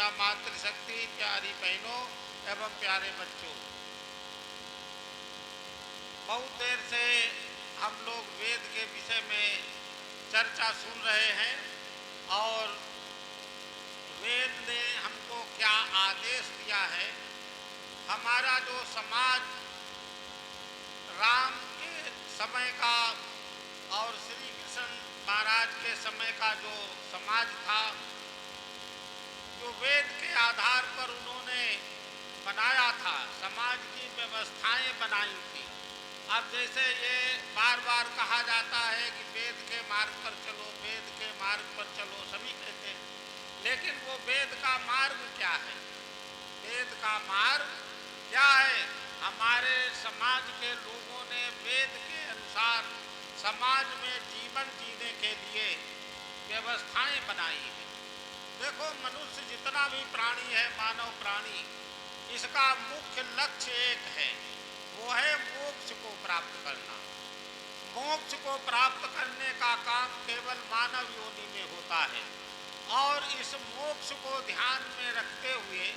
माता मातृशक्ति, प्यारी बहनों एवं प्यारे बच्चों, बहुत देर से हम लोग वेद के विषय में चर्चा सुन रहे हैं और वेद ने हमको क्या आदेश दिया है। हमारा जो समाज राम के समय का और श्री कृष्ण महाराज के समय का जो समाज था, जो वेद के आधार पर उन्होंने बनाया था, समाज की व्यवस्थाएं बनाई थी। अब जैसे ये बार बार कहा जाता है कि वेद के मार्ग पर चलो, वेद के मार्ग पर चलो, सभी कहते हैं, लेकिन वो वेद का मार्ग क्या है? वेद का मार्ग क्या है? हमारे समाज के लोगों ने वेद के अनुसार समाज में जीवन जीने के लिए व्यवस्थाएं बनाई हैं। देखो, मनुष्य जितना भी प्राणी है, मानव प्राणी, इसका मुख्य लक्ष्य एक है, वो है मोक्ष को प्राप्त करना। मोक्ष को प्राप्त करने का काम केवल मानव योनि में होता है और इस मोक्ष को ध्यान में रखते हुए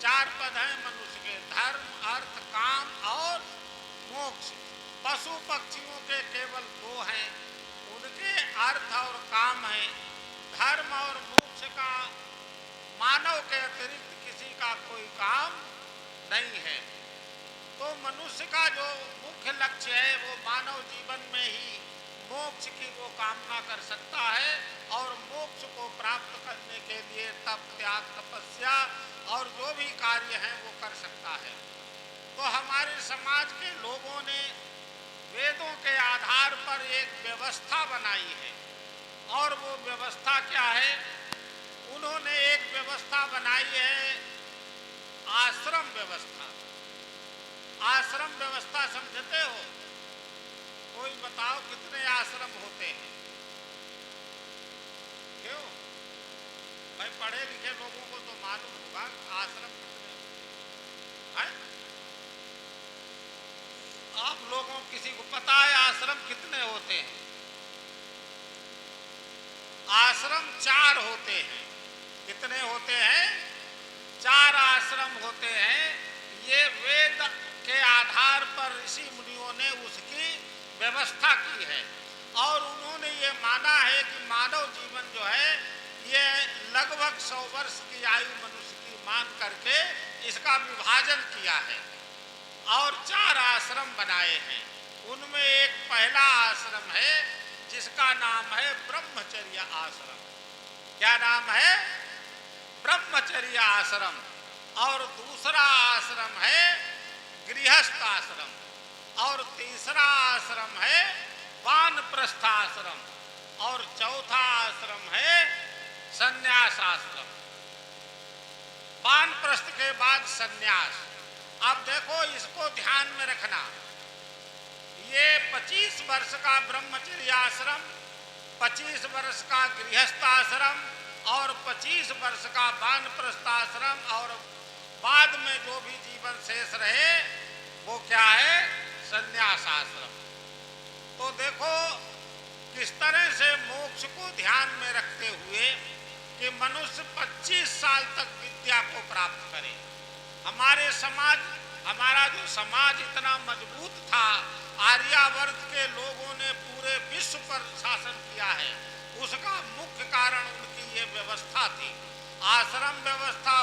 4 पद हैं मनुष्य के, धर्म, अर्थ, काम और मोक्ष। पशु पक्षियों के केवल 2 हैं, उनके अर्थ और काम है। धर्म और मोक्ष का मानव के अतिरिक्त किसी का कोई काम नहीं है। तो मनुष्य का जो मुख्य लक्ष्य है वो मानव जीवन में ही मोक्ष की वो कामना कर सकता है और मोक्ष को प्राप्त करने के लिए तप, त्याग, तपस्या और जो भी कार्य हैं वो कर सकता है। तो हमारे समाज के लोगों ने वेदों के आधार पर एक व्यवस्था बनाई है और वो व्यवस्था क्या है? उन्होंने एक व्यवस्था बनाई है, आश्रम व्यवस्था। आश्रम व्यवस्था समझते हो? कोई बताओ कितने आश्रम होते हैं? क्यों भाई, पढ़े लिखे लोगों को तो मालूम होगा आश्रम कितने हैं? आप लोगों किसी को पता है आश्रम कितने होते हैं? आश्रम 4 होते हैं। कितने होते हैं? 4 आश्रम होते हैं। ये वेद के आधार पर ऋषि मुनियों ने उसकी व्यवस्था की है और उन्होंने ये माना है कि मानव जीवन जो है ये लगभग 100 वर्ष की आयु मनुष्य की मान करके इसका विभाजन किया है और 4 आश्रम बनाए हैं। उनमें एक पहला आश्रम है जिसका नाम है ब्रह्मचर्य आश्रम। क्या नाम है? ब्रह्मचर्य आश्रम। और दूसरा आश्रम है गृहस्थ आश्रम और तीसरा आश्रम है वानप्रस्थ आश्रम और चौथा आश्रम है संन्यास आश्रम। वानप्रस्थ के बाद संन्यास। अब देखो, इसको ध्यान में रखना, ये 25 वर्ष का ब्रह्मचर्य आश्रम, 25 वर्ष का गृहस्थ आश्रम और 25 वर्ष का वानप्रस्थ आश्रम और बाद में जो भी जीवन शेष रहे वो क्या है? संन्यास आश्रम। तो देखो किस तरह से मोक्ष को ध्यान में रखते हुए कि मनुष्य 25 साल तक विद्या को प्राप्त करे। हमारा जो समाज इतना मजबूत था, आर्यावर्त के लोगों ने पूरे विश्व पर शासन किया है, उसका मुख्य कारण उनकी ये व्यवस्था थी। आश्रम व्यवस्था